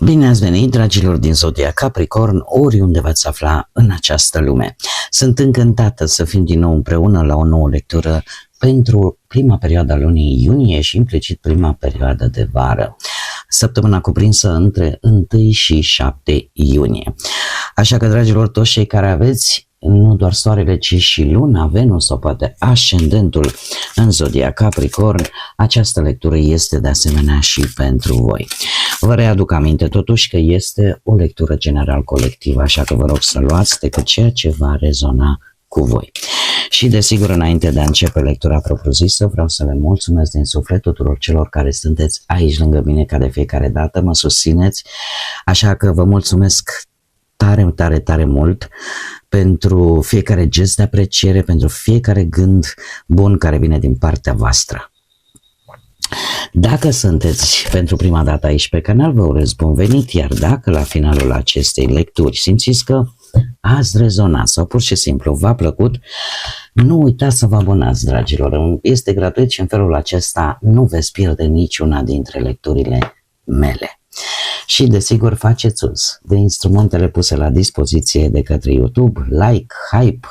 Bine ați venit, dragilor din Zodia Capricorn, oriunde v-ați afla în această lume. Sunt încântată să fim din nou împreună la o nouă lectură pentru prima perioadă a lunii iunie și implicit prima perioadă de vară, săptămâna cuprinsă între 1 și 7 iunie. Așa că, dragilor, toți cei care aveți nu doar soarele, ci și luna, Venus sau poate ascendentul în Zodia Capricorn, această lectură este de asemenea și pentru voi. Vă readuc aminte totuși că este o lectură general colectivă, așa că vă rog să luați decât ceea ce va rezona cu voi. Și desigur, înainte de a începe lectura propriu-zisă, vreau să le mulțumesc din suflet tuturor celor care sunteți aici lângă mine ca de fiecare dată, mă susțineți, așa că vă mulțumesc tare mult pentru fiecare gest de apreciere, pentru fiecare gând bun care vine din partea voastră. Dacă sunteți pentru prima dată aici pe canal, vă urez bun venit, iar dacă la finalul acestei lecturi simțiți că ați rezonat sau pur și simplu v-a plăcut, nu uitați să vă abonați, dragilor. Este gratuit și în felul acesta nu veți pierde niciuna dintre lecturile mele. Și desigur faceți uz de instrumentele puse la dispoziție de către YouTube, like, hype,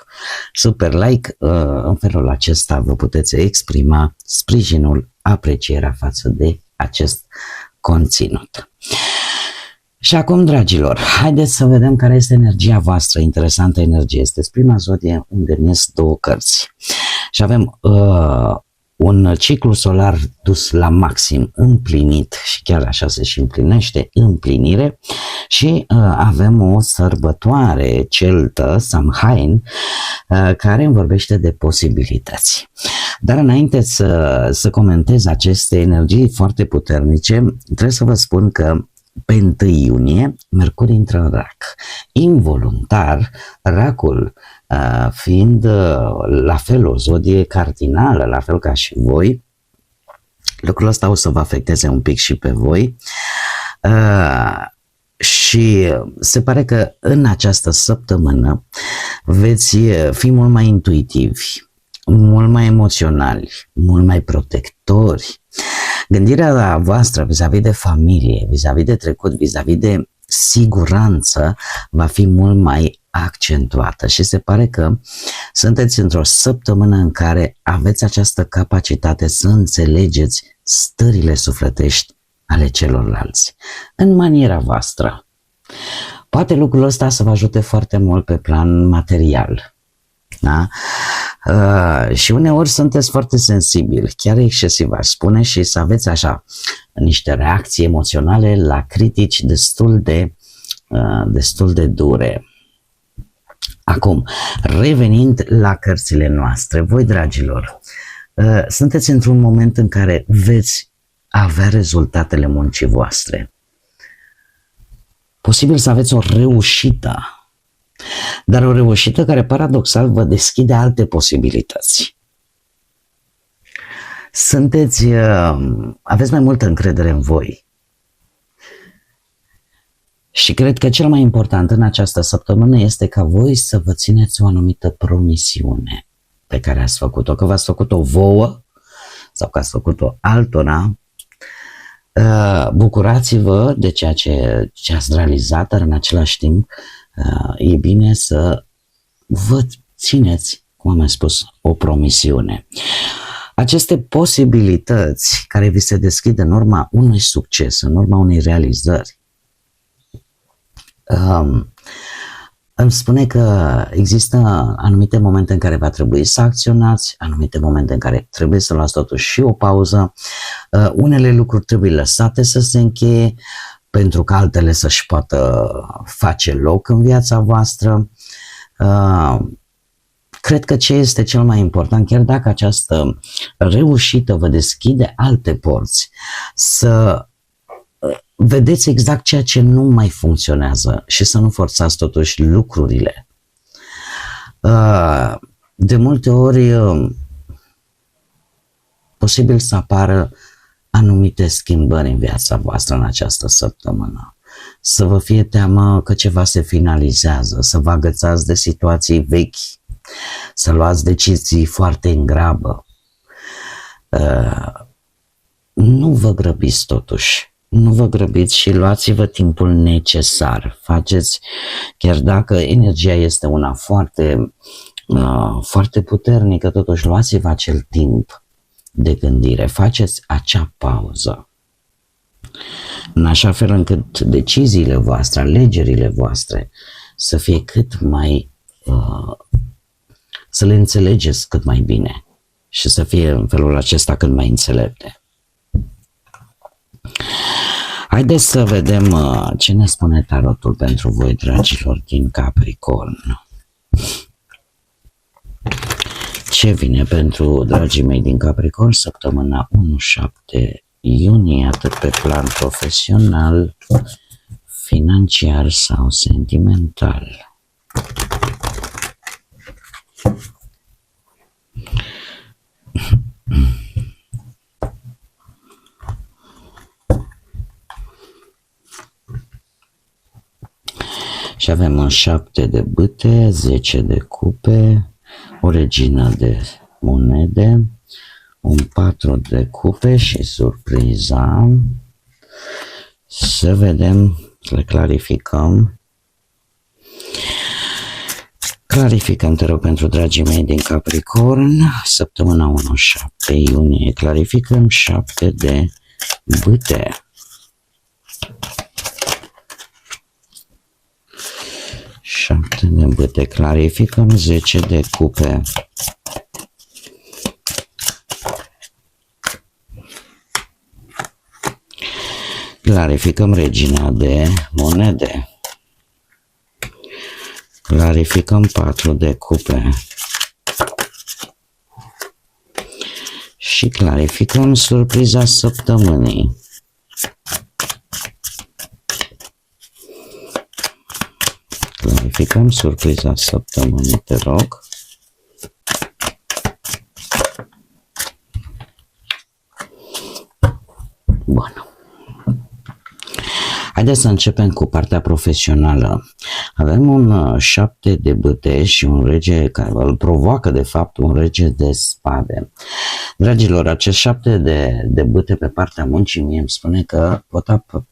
super like, în felul acesta vă puteți exprima sprijinul, aprecierea față de acest conținut. Și acum, dragilor, haideți să vedem care este energia voastră, interesantă energie. Este prima zodie unde ies două cărți și avem un ciclu solar dus la maxim, împlinit și chiar așa se și împlinește, împlinire, și avem o sărbătoare celtă, Samhain, care îmi vorbește de posibilități. Dar înainte să comentez aceste energii foarte puternice, trebuie să vă spun că pe 1 iunie Mercur intră în Rac. Involuntar, Racul fiind la fel o zodie cardinală, la fel ca și voi, lucrul ăsta o să vă afecteze un pic și pe voi. Și se pare că în această săptămână veți fi mult mai intuitivi, mult mai emoționali, mult mai protectori. Gândirea voastră vis-a-vis de familie, vis-a-vis de trecut, vis-a-vis de siguranță va fi mult mai accentuată și se pare că sunteți într-o săptămână în care aveți această capacitate să înțelegeți stările sufletești ale celorlalți în maniera voastră. Poate lucrul ăsta să vă ajute foarte mult pe plan material. Da? Și uneori sunteți foarte sensibili, chiar excesiv aș spune, și să aveți așa niște reacții emoționale la critici destul de dure. Acum, revenind la cărțile noastre, voi, dragilor, sunteți într-un moment în care veți avea rezultatele muncii voastre. Posibil să aveți o reușită, dar o reușită care paradoxal vă deschide alte posibilități. Aveți mai multă încredere în voi. Și cred că cel mai important în această săptămână este ca voi să vă țineți o anumită promisiune pe care ați făcut-o, că v-ați făcut-o vouă sau că ați făcut-o altora. Bucurați-vă de ceea ce ați realizat, dar în același timp e bine să vă țineți, cum am mai spus, o promisiune. Aceste posibilități care vi se deschid în urma unui succes, în urma unei realizări, îmi spune că există anumite momente în care va trebui să acționați, anumite momente în care trebuie să luați totuși și o pauză, unele lucruri trebuie lăsate să se încheie pentru că altele să-și poată face loc în viața voastră. Cred că ce este cel mai important, chiar dacă această reușită vă deschide alte porți, să vedeți exact ceea ce nu mai funcționează și să nu forțați totuși lucrurile. De multe ori posibil să apară anumite schimbări în viața voastră în această săptămână. Să vă fie teamă că ceva se finalizează, să vă agățați de situații vechi, să luați decizii foarte în grabă. Nu vă grăbiți totuși. Nu vă grăbiți și luați-vă timpul necesar. Faceți, chiar dacă energia este una foarte puternică, totuși luați-vă acel timp de gândire. Faceți acea pauză. În așa fel încât deciziile voastre, alegerile voastre să fie cât mai, să le înțelegeți cât mai bine și să fie în felul acesta cât mai înțelepte. Haideți să vedem ce ne spune tarotul pentru voi, dragilor din Capricorn. Ce vine pentru dragii mei din Capricorn săptămâna 1-7 iunie, atât pe plan profesional, financiar sau sentimental? Și avem un 7 de bâte, 10 de cupe, o regină de monede, un 4 de cupe și surpriza. Să vedem, să le clarificăm. Clarificăm, te rog, pentru dragii mei din Capricorn, săptămâna 1-7 iunie, clarificăm 7 de bâte. 7 de bâte, clarificăm 10 de cupe. Clarificăm regina de monede. Clarificăm 4 de cupe. Și clarificăm surpriza săptămânii. Clarificăm surpriza săptămânii, te rog. Bun. Haideți să începem cu partea profesională. Avem un 7 de bâte și un rege care îl provoacă de fapt un rege de spade. Dragilor, acest 7 de bâte pe partea muncii mie îmi spune că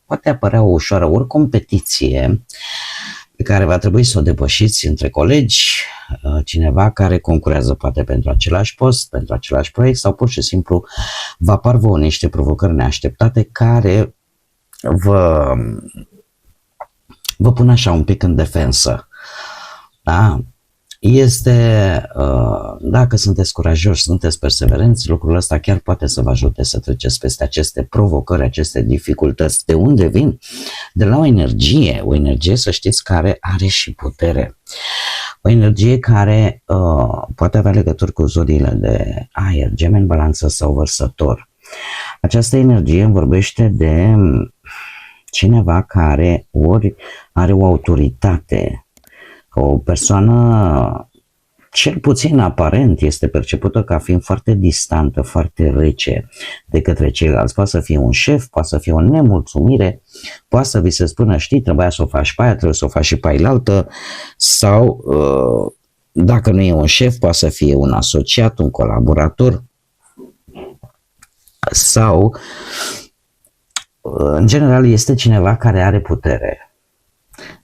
poate apărea o ușoară ori competiție pe care va trebui să o depășiți între colegi, cineva care concurează poate pentru același post, pentru același proiect sau pur și simplu vă apar vouă niște provocări neașteptate care vă pun așa un pic în defensă. Da? Dacă sunteți curajoși, sunteți perseverenți, lucrul ăsta chiar poate să vă ajute să treceți peste aceste provocări, aceste dificultăți. De unde vin? De la o energie, să știți, care are și putere. O energie care poate avea legături cu zodiile de aer, Gemeni, Balanță sau Vărsător. Această energie îmi vorbește de cineva care ori are o autoritate, o persoană, cel puțin aparent, este percepută ca fiind foarte distantă, foarte rece de către ceilalți. Poate să fie un șef, poate să fie o nemulțumire, poate să vi se spună, știi, trebuia să o faci pe aia, trebuie să o faci și pe ailaltă, sau dacă nu e un șef, poate să fie un asociat, un colaborator, sau în general este cineva care are putere.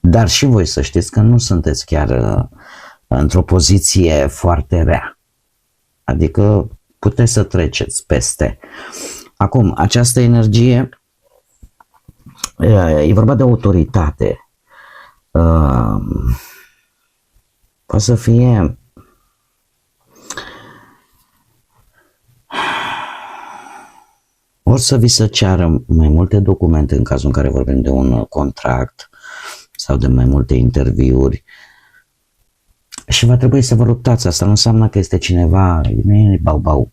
Dar și voi să știți că nu sunteți chiar într-o poziție foarte rea. Adică puteți să treceți peste. Acum, această energie, e vorba de autoritate. Poate să fie ori să vi se ceară mai multe documente în cazul în care vorbim de un contract sau de mai multe interviuri și va trebui să vă luptați. Asta nu înseamnă că este cineva, nu e bau-bau.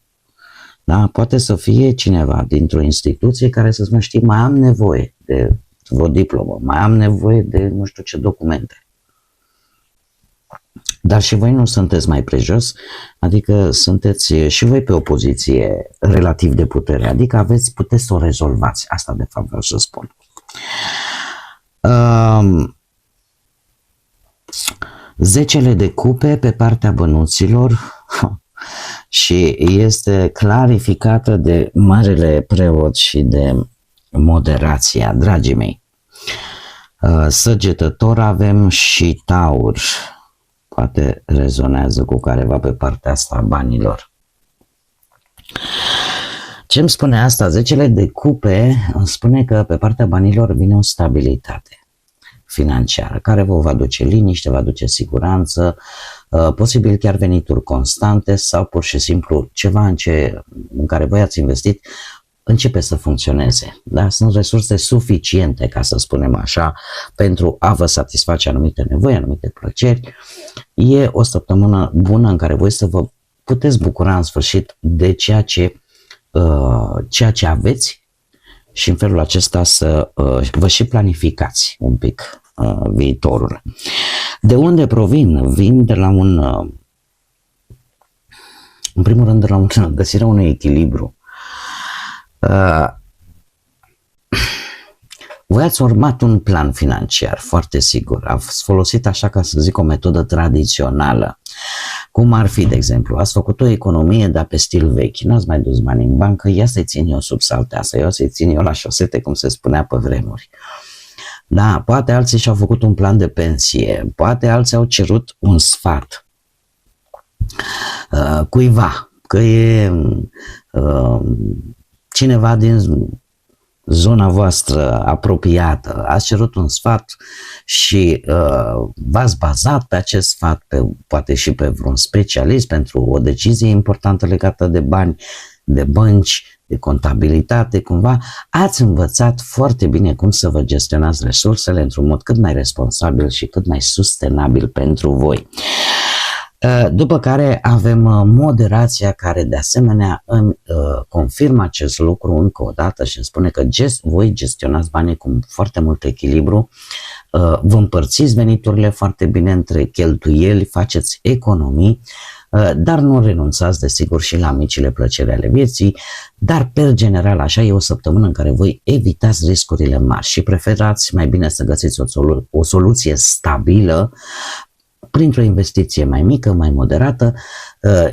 Da? Poate să fie cineva dintr-o instituție care să spună, știi, mai am nevoie de o diplomă, mai am nevoie de nu știu ce documente. Dar și voi nu sunteți mai prejos, adică sunteți și voi pe o poziție relativ de putere, adică puteți să o rezolvați. Asta de fapt vreau să spun. Zecele de cupe pe partea bănuților și este clarificată de marele preot și de moderația, dragii mei. Săgetător avem și Taur. Poate rezonează cu careva pe partea asta a banilor. Ce îmi spune asta? 10 de cupe îmi spune că pe partea banilor vine o stabilitate financiară care vă va duce liniște, va duce siguranță, posibil chiar venituri constante sau pur și simplu ceva în care voi ați investit începe să funcționeze. Da? Sunt resurse suficiente, ca să spunem așa, pentru a vă satisface anumite nevoi, anumite plăceri. E o săptămână bună în care voi să vă puteți bucura în sfârșit de ceea ce aveți și în felul acesta să vă și planificați un pic viitorul. De unde provin? Vin de la în primul rând de la găsirea unui echilibru. Voi ați urmat un plan financiar, foarte sigur. Ați folosit, așa ca să zic, o metodă tradițională. Cum ar fi, de exemplu, ați făcut o economie, dar pe stil vechi. N-ați mai dus bani în bancă, ia să-i țin eu sub salteasă, eu să-i țin eu la șosete, cum se spunea pe vremuri. Da, poate alții și-au făcut un plan de pensie, poate alții au cerut un sfat cuiva, că e cineva din zona voastră apropiată, ați cerut un sfat și v-ați bazat pe acest sfat, poate și pe vreun specialist pentru o decizie importantă legată de bani, de bănci, de contabilitate, cumva ați învățat foarte bine cum să vă gestionați resursele într-un mod cât mai responsabil și cât mai sustenabil pentru voi. După care avem moderația, care de asemenea îmi confirmă acest lucru încă o dată și îmi spune că voi gestionați banii cu foarte mult echilibru, vă împărțiți veniturile foarte bine între cheltuieli, faceți economii, dar nu renunțați desigur și la micile plăceri ale vieții, dar per general așa e o săptămână în care voi evitați riscurile mari și preferați mai bine să găsiți o soluție stabilă printr-o investiție mai mică, mai moderată.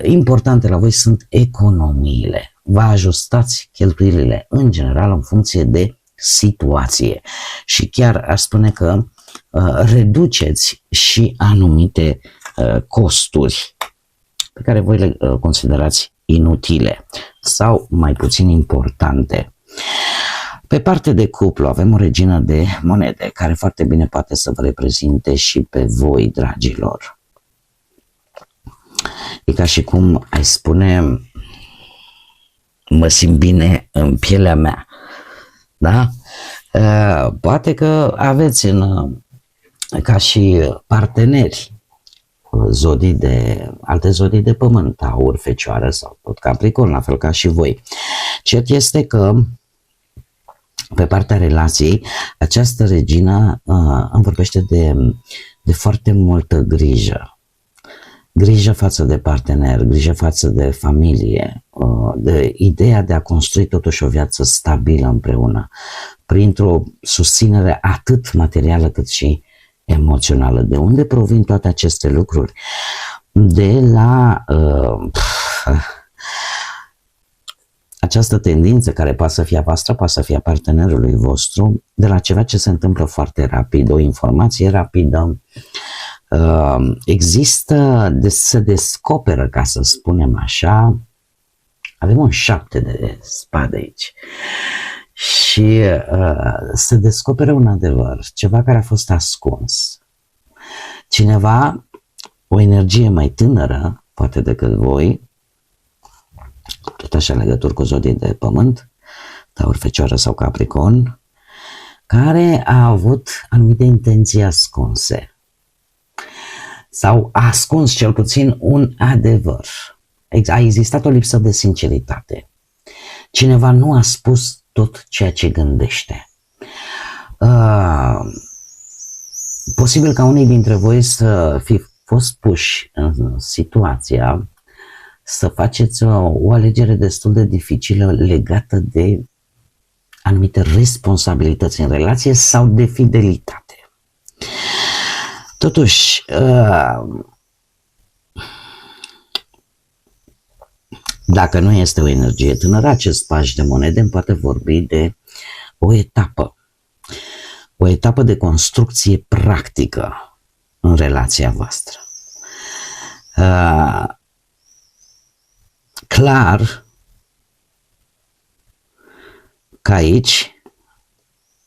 Importante la voi sunt economiile. Vă ajustați cheltuielile în general în funcție de situație și chiar aș spune că reduceți și anumite costuri pe care voi le considerați inutile sau mai puțin importante. Pe parte de cuplu avem o regină de monede care foarte bine poate să vă reprezinte și pe voi, dragilor. E ca și cum ai spune, mă simt bine în pielea mea. Da? Poate că aveți ca și parteneri alte zodii de pământ, Taur, Fecioară sau tot Capricorn, la fel ca și voi. Cert este că pe partea relației, această regină îmi vorbește de foarte multă grijă. Grijă față de partener, grijă față de familie, de ideea de a construi totuși o viață stabilă împreună, printr-o susținere atât materială cât și emoțională. De unde provin toate aceste lucruri? De la această tendință care poate să fie a voastră, poate să fie a partenerului vostru, de la ceva ce se întâmplă foarte rapid, o informație rapidă, se descoperă, ca să spunem așa, avem un 7 de spade aici și se descoperă un adevăr, ceva care a fost ascuns. Cineva, o energie mai tânără, poate decât voi, tot așa legături cu zodii de pământ, Taur, Fecioară sau Capricorn, care a avut anumite intenții ascunse sau a ascuns cel puțin un adevăr. A existat o lipsă de sinceritate. Cineva nu a spus tot ceea ce gândește. Posibil ca unii dintre voi să fi fost puși în situația să faceți o alegere destul de dificilă legată de anumite responsabilități în relație sau de fidelitate. Totuși, dacă nu este o energie tânără, acest paj de monede îmi poate vorbi de o etapă de construcție practică în relația voastră. Clar că aici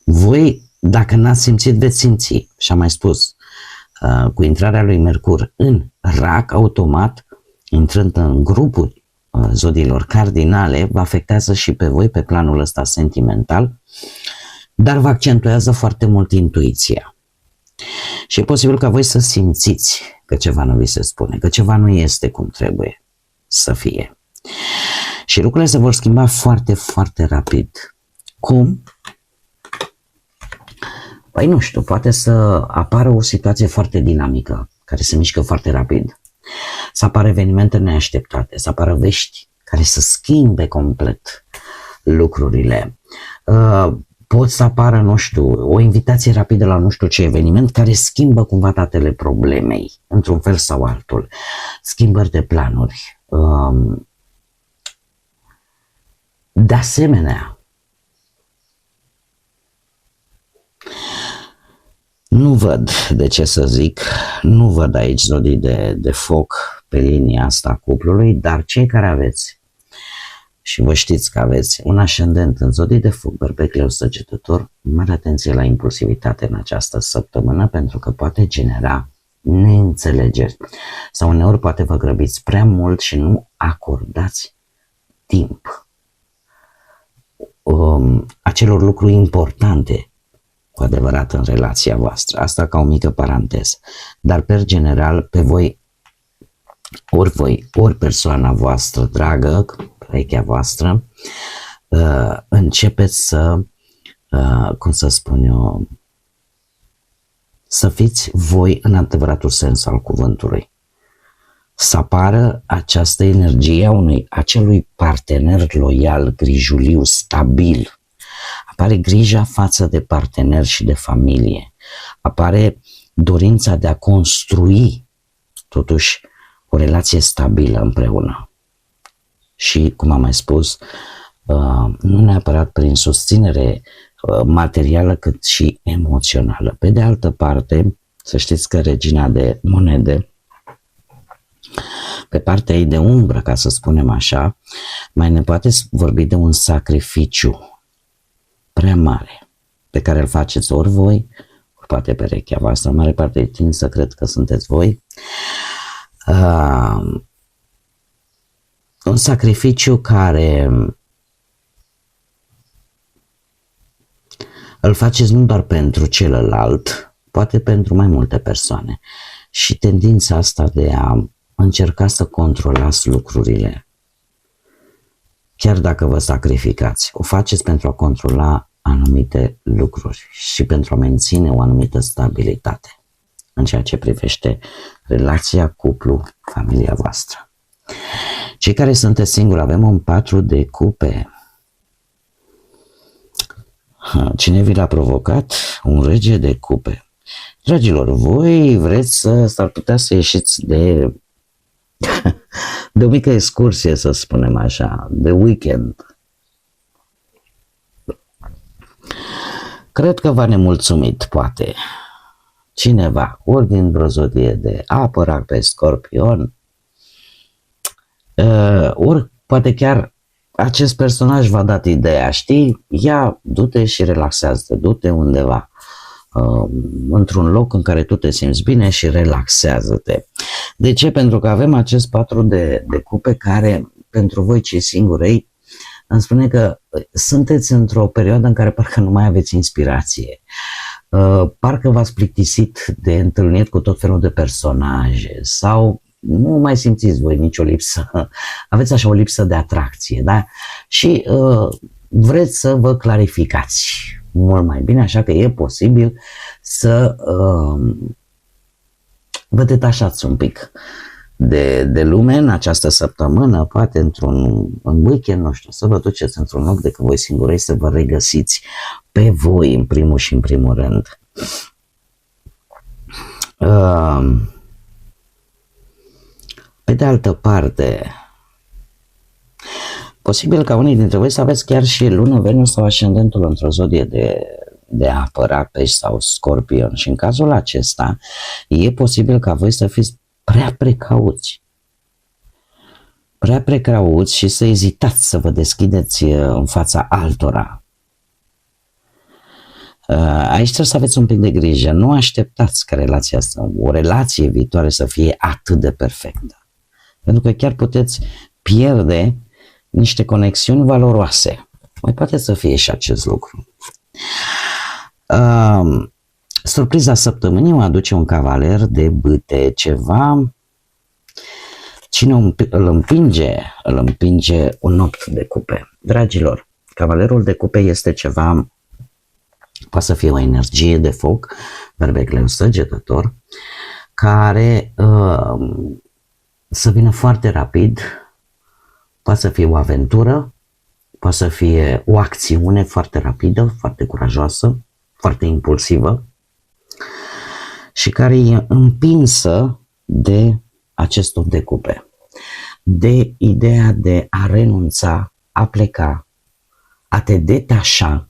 voi, dacă n-ați simțit, veți simți. Și am mai spus, cu intrarea lui Mercur în Rac, automat, intrând în grupuri zodiilor cardinale, vă afectează și pe voi pe planul ăsta sentimental, dar vă accentuează foarte mult intuiția. Și e posibil ca voi să simțiți că ceva nu vi se spune, că ceva nu este cum trebuie să fie. Și lucrurile se vor schimba foarte, foarte rapid. Cum? Păi nu știu, poate să apară o situație foarte dinamică, care se mișcă foarte rapid. Să apară evenimente neașteptate, să apară vești care să schimbe complet lucrurile. Pot să apară, nu știu, o invitație rapidă la nu știu ce eveniment care schimbă cumva datele problemei, într-un fel sau altul. Schimbări de planuri. De asemenea, nu văd, de ce să zic, nu văd aici zodii de foc pe linia asta a cuplului, dar cei care aveți, și vă știți că aveți un ascendent în zodii de foc, Berbec, Leu, Săgetător, mare atenție la impulsivitate în această săptămână, pentru că poate genera neînțelegeri. Sau uneori poate vă grăbiți prea mult și nu acordați timp acelor lucruri importante cu adevărat în relația voastră. Asta ca o mică paranteză. Dar per general pe voi, ori persoana voastră dragă, perechea voastră, începeți să, cum să spun eu, să fiți voi în adevăratul sens al cuvântului. Să apară această energie a acelui partener loial, grijuliu, stabil. Apare grija față de partener și de familie. Apare dorința de a construi totuși o relație stabilă împreună. Și, cum am mai spus, nu neapărat prin susținere materială, cât și emoțională. Pe de altă parte, să știți că regina de monede, pe partea ei de umbră, ca să spunem așa, mai ne poate vorbi de un sacrificiu prea mare, pe care îl faceți ori voi, ori poate perechea voastră. În mare parte tind să cred că sunteți voi. Un sacrificiu care îl faceți nu doar pentru celălalt, poate pentru mai multe persoane. Și tendința asta de a încerca să controlați lucrurile, chiar dacă vă sacrificați, o faceți pentru a controla anumite lucruri și pentru a menține o anumită stabilitate în ceea ce privește relația, cuplu, familia voastră. Cei care sunteți singuri, avem un 4 de cupe. Cine vi l-a provocat? Un rege de cupe. Dragilor, voi vreți s-ar putea să ieșiți de o mică excursie, să spunem așa, de weekend. Cred că v-a nemulțumit, poate, cineva, ori din vreo zodie de apă, Rac pe Scorpion, ori poate chiar acest personaj v-a dat ideea, știi, ia, du-te și relaxează-te, du-te undeva, într-un loc în care tu te simți bine și relaxează-te. De ce? Pentru că avem acest 4 de cupe care, pentru voi cei singuri, îmi spune că sunteți într-o perioadă în care parcă nu mai aveți inspirație. Parcă v-ați plictisit de întâlniri cu tot felul de personaje sau nu mai simțiți voi nicio lipsă, aveți așa o lipsă de atracție, da? Și vreți să vă clarificați mult mai bine, așa că e posibil să vă detașați un pic de lume în această săptămână, poate în weekend, nu știu, să vă duceți într-un loc decât voi singurei, să vă regăsiți pe voi în primul și în primul rând. Pe de altă parte, Posibil ca unii dintre voi să aveți chiar și lună, Venus sau ascendentul într-o zodie de apă, Rac, Pești sau Scorpion și în cazul acesta e posibil ca voi să fiți prea precauți. Prea precauți și să ezitați să vă deschideți în fața altora. Aici trebuie să aveți un pic de grijă. Nu așteptați ca relația asta, o relație viitoare să fie atât de perfectă. Pentru că chiar puteți pierde niște conexiuni valoroase. Mai poate să fie și acest lucru. Surpriza săptămânii o aduce un cavaler de bâte, ceva. Cine îl împinge? Îl împinge un 8 de cupe. Dragilor, cavalerul de cupe este ceva, poate să fie o energie de foc, berbecleu săgetător, care să vină foarte rapid, poate să fie o aventură, poate să fie o acțiune foarte rapidă, foarte curajoasă, foarte impulsivă și care e împinsă de acest 8 de cupe, de ideea de a renunța, a pleca, a te detașa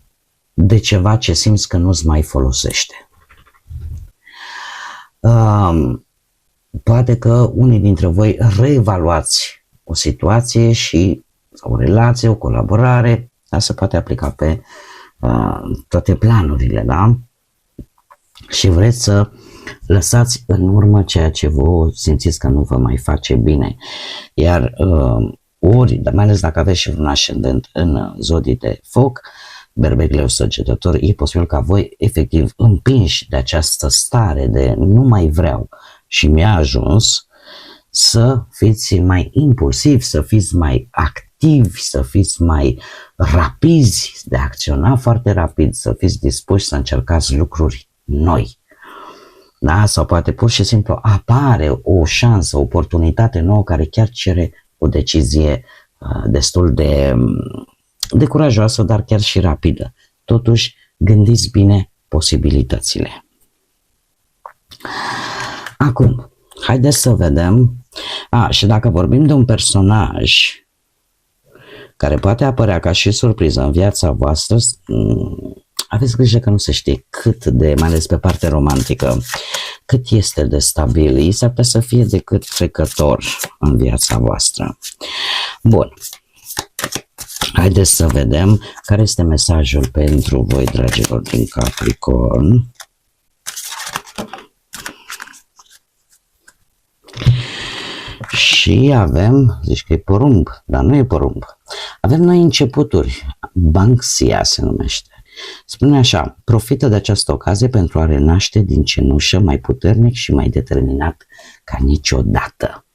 de ceva ce simți că nu-ți mai folosește. Poate că unii dintre voi reevaluați o situație sau o relație, o colaborare, dar se poate aplica pe toate planurile, da? Și vreți să lăsați în urmă ceea ce vă simțiți că nu vă mai face bine. Iar dar mai ales dacă aveți și un ascendent în zodii de foc, berbecleu săgetător, e posibil ca voi efectiv împinși de această stare de nu mai vreau și mi-a ajuns, să fiți mai impulsivi, să fiți mai activi, să fiți mai rapizi, de a acționa foarte rapid, să fiți dispuși să încercați lucruri noi. Da? Sau poate pur și simplu apare o șansă, o oportunitate nouă care chiar cere o decizie destul de curajoasă, dar chiar și rapidă. Totuși, gândiți bine posibilitățile. Acum, haideți să vedem. Și dacă vorbim de un personaj care poate apărea ca și surpriză în viața voastră, aveți grijă că nu se știe cât de, mai ales pe partea romantică, cât este de stabil, s-ar putea să fie decât trecător în viața voastră. Bun. Haideți să vedem care este mesajul pentru voi, dragilor din Capricorn. Și avem, zici că e porumb, dar nu e porumb. Avem noi începuturi, Banksia se numește. Spune așa, profită de această ocazie pentru a renaște din cenușă mai puternic și mai determinat ca niciodată.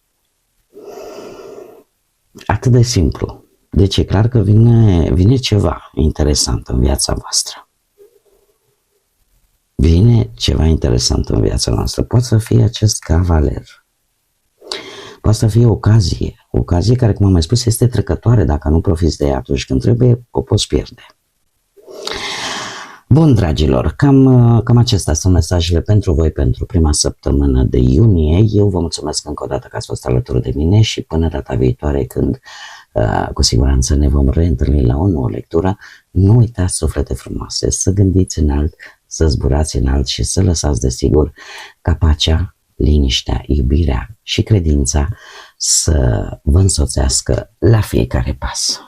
Atât de simplu. Deci e clar că vine ceva interesant în viața voastră. Vine ceva interesant în viața noastră. Poate să fie acest cavaler. Poate să fie ocazie care, cum am mai spus, este trecătoare. Dacă nu profiți de ea atunci când trebuie, o poți pierde. Bun, dragilor, cam acestea sunt mesajele pentru voi pentru prima săptămână de iunie. Eu vă mulțumesc încă o dată că ați fost alături de mine și până data viitoare când cu siguranță ne vom reîntâlni la o nouă lectură. Nu uitați, suflete frumoase, să gândiți înalt, să zburați înalt și să lăsați desigur ca pacea, liniștea, iubirea și credința să vă însoțească la fiecare pas.